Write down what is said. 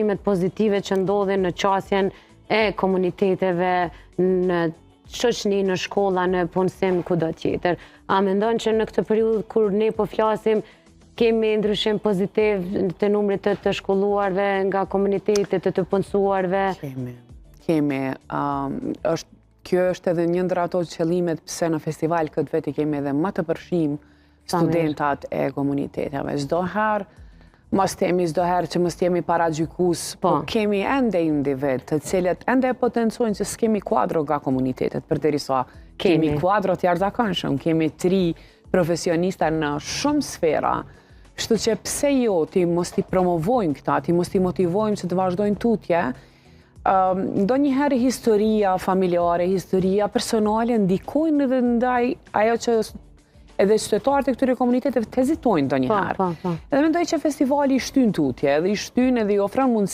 ndryshimet pozitive që ndodhin në qasjen e komuniteteve, në shoqëni, në shkolla, në punësim, kudo tjetër. A mendon që në këtë periudhë kur ne po flasim, kemi ndryshim pozitiv të numrit të shkolluarve nga komunitetet të punësuarve? Kemi. Kjo është edhe një ndër ato qëllimet pse në festival këtë veti kemi edhe më të përfshijmë studentat e komuniteteve. Çdo herë mos që mos jemi paragjykues, po kemi ende individ të cilët ende potencojnë që s'kemi kuadro nga komunitetet, përderisa kemi kuadro të jashtëzakonshëm, kemi 3 profesionista në shumë sfera. Kështu që pse jo ti mos ti promovojmë këta, ti mos ti motivojmë që të vazhdojnë tutje. Ndonjëherë historia familjare, historia personale ndikojnë edhe ndaj ajo që edhe qytetarët e këtyre komuniteteve të hezitojnë ndonjëherë. Edhe mendoj që festivali i shtyn tutje, edhe i shtyn edhe i ofron mundësi